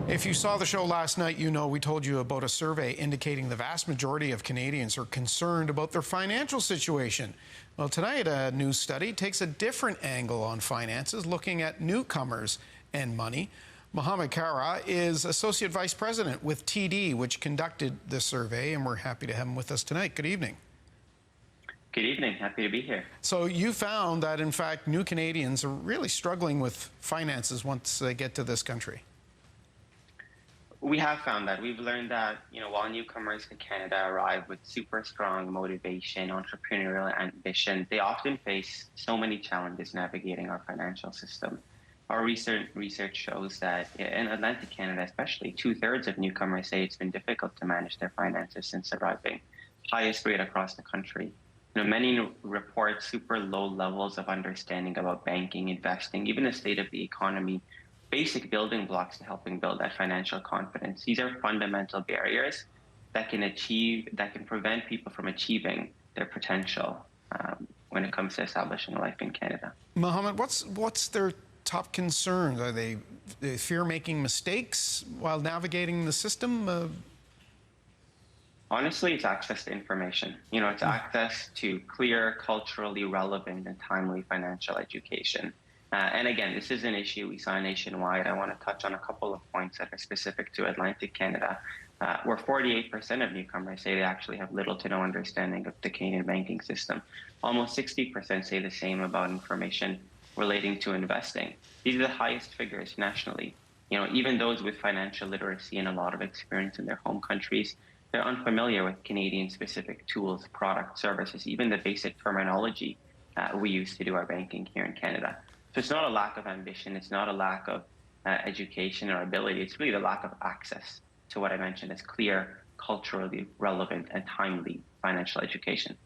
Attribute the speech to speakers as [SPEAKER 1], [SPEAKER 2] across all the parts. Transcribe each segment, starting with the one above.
[SPEAKER 1] If you saw the show last night, you know we told you about a survey indicating the vast majority of Canadians are concerned about their financial situation. Well, tonight, a new study takes a different angle on finances, looking at newcomers and money. Mohammed Kara is Associate Vice President with TD, which conducted this survey, and we're happy to have him with us tonight. Good evening.
[SPEAKER 2] Good evening. Happy to be here.
[SPEAKER 1] So you found that, in fact, new Canadians are really struggling with finances once they get to this country.
[SPEAKER 2] We have found that. We've learned that, while newcomers to Canada arrive with super strong motivation, entrepreneurial ambition, they often face so many challenges navigating our financial system. Our research shows that in Atlantic Canada, especially, 2/3 of newcomers say it's been difficult to manage their finances since arriving, highest rate across the country. Many report super low levels of understanding about banking, investing, even the state of the economy, basic building blocks to helping build that financial confidence. These are fundamental barriers that can prevent people from achieving their potential when it comes to establishing a life in Canada.
[SPEAKER 1] Mohammed, what's their top concerns? Are they fear making mistakes while navigating the system?
[SPEAKER 2] Honestly, it's access to information. It's access to clear, culturally relevant, and timely financial education. And again, this is an issue we saw nationwide. I want to touch on a couple of points that are specific to Atlantic Canada, where 48% of newcomers say they actually have little to no understanding of the Canadian banking system. Almost 60% say the same about information relating to investing. These are the highest figures nationally. Even those with financial literacy and a lot of experience in their home countries, they're unfamiliar with Canadian-specific tools, products, services, even the basic terminology we use to do our banking here in Canada. So it's not a lack of ambition, it's not a lack of education or ability, it's really the lack of access to what I mentioned as clear, culturally relevant, and timely financial education.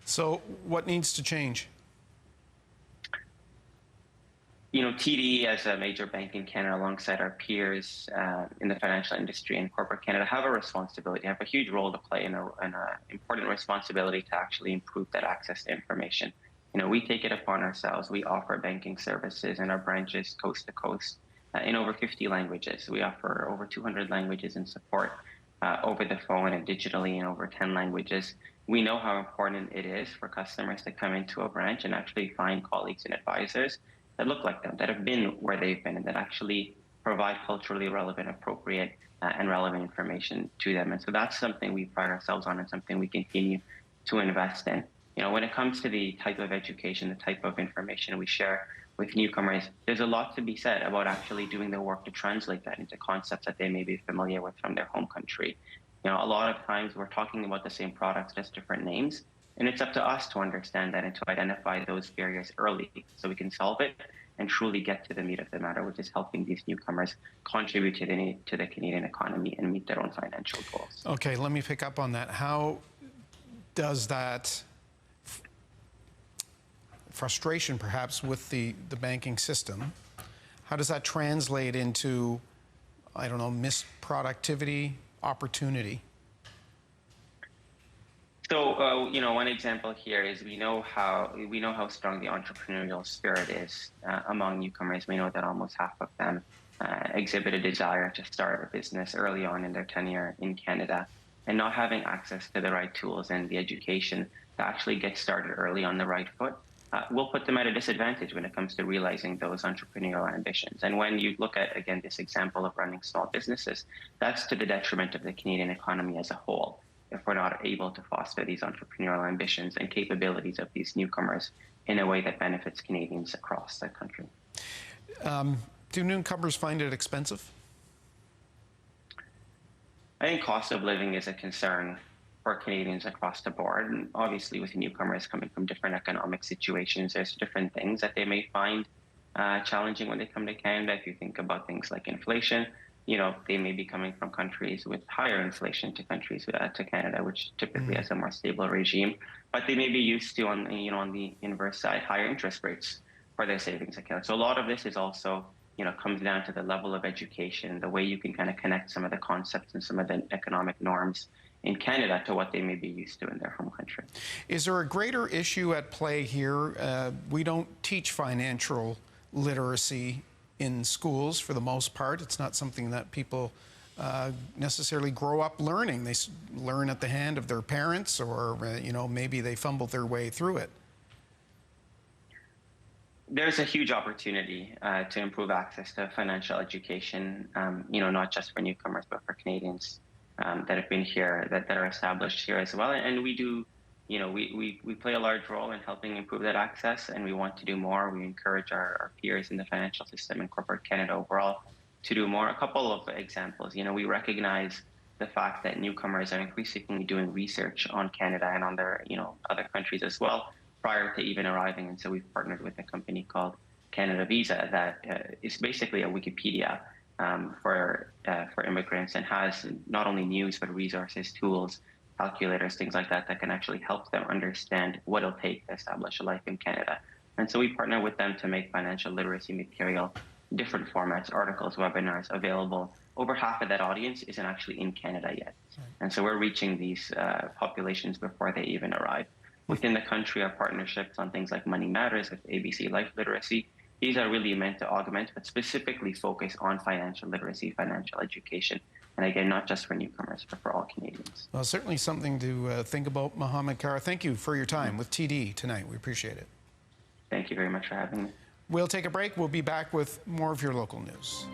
[SPEAKER 1] So what needs to change?
[SPEAKER 2] TD, as a major bank in Canada, alongside our peers in the financial industry and corporate Canada, have a responsibility, have a huge role to play and an important responsibility to actually improve that access to information. We take it upon ourselves. We offer banking services in our branches coast to coast in over 50 languages. We offer over 200 languages and support over the phone and digitally in over 10 languages. We know how important it is for customers to come into a branch and actually find colleagues and advisors that look like them, that have been where they've been, and that actually provide culturally relevant, appropriate, and relevant information to them. And so that's something we pride ourselves on and something we continue to invest in. When it comes to the type of education, the type of information we share with newcomers, there's a lot to be said about actually doing the work to translate that into concepts that they may be familiar with from their home country. A lot of times we're talking about the same products, just different names, and it's up to us to understand that and to identify those barriers early so we can solve it and truly get to the meat of the matter, which is helping these newcomers contribute to the Canadian economy and meet their own financial goals.
[SPEAKER 1] Okay, let me pick up on that. How does that frustration, perhaps, with the banking system, how does that translate into, I don't know, missed productivity, opportunity?
[SPEAKER 2] So, one example here is we know how strong the entrepreneurial spirit is among newcomers. We know that almost half of them exhibit a desire to start a business early on in their tenure in Canada, and not having access to the right tools and the education to actually get started early on the right foot will put them at a disadvantage when it comes to realizing those entrepreneurial ambitions. And when you look at, again, this example of running small businesses, that's to the detriment of the Canadian economy as a whole, if we're not able to foster these entrepreneurial ambitions and capabilities of these newcomers in a way that benefits Canadians across the country.
[SPEAKER 1] Do newcomers find it expensive?
[SPEAKER 2] I think cost of living is a concern for Canadians across the board. And obviously, with newcomers coming from different economic situations, there's different things that they may find challenging when they come to Canada. If you think about things like inflation, they may be coming from countries with higher inflation to countries to Canada, which typically has a more stable regime. But they may be used to, on the inverse side, higher interest rates for their savings account. So a lot of this is also, comes down to the level of education, the way you can kind of connect some of the concepts and some of the economic norms in Canada to what they may be used to in their home country.
[SPEAKER 1] Is there a greater issue at play here? We don't teach financial literacy in schools for the most part. It's not something that people necessarily grow up learning. They learn at the hand of their parents, or maybe they fumble their way through it.
[SPEAKER 2] There's a huge opportunity to improve access to financial education, not just for newcomers, but for Canadians that have been here, that are established here as well. And we do, we play a large role in helping improve that access, and we want to do more. We encourage our peers in the financial system and corporate Canada overall to do more. A couple of examples, we recognize the fact that newcomers are increasingly doing research on Canada and on their, other countries as well, prior to even arriving. And so we've partnered with a company called Canada Visa that is basically a Wikipedia for immigrants, and has not only news, but resources, tools, calculators, things like that, that can actually help them understand what it'll take to establish a life in Canada. And so we partner with them to make financial literacy material, different formats, articles, webinars available. Over half of that audience isn't actually in Canada yet. And so we're reaching these populations before they even arrive. Within the country, our partnerships on things like Money Matters with ABC Life Literacy, these are really meant to augment, but specifically focus on financial literacy, financial education. And again, not just for newcomers, but for all Canadians.
[SPEAKER 1] Well, certainly something to think about, Mohammed Kar. Thank you for your time with TD tonight. We appreciate it.
[SPEAKER 2] Thank you very much for having me.
[SPEAKER 1] We'll take a break. We'll be back with more of your local news.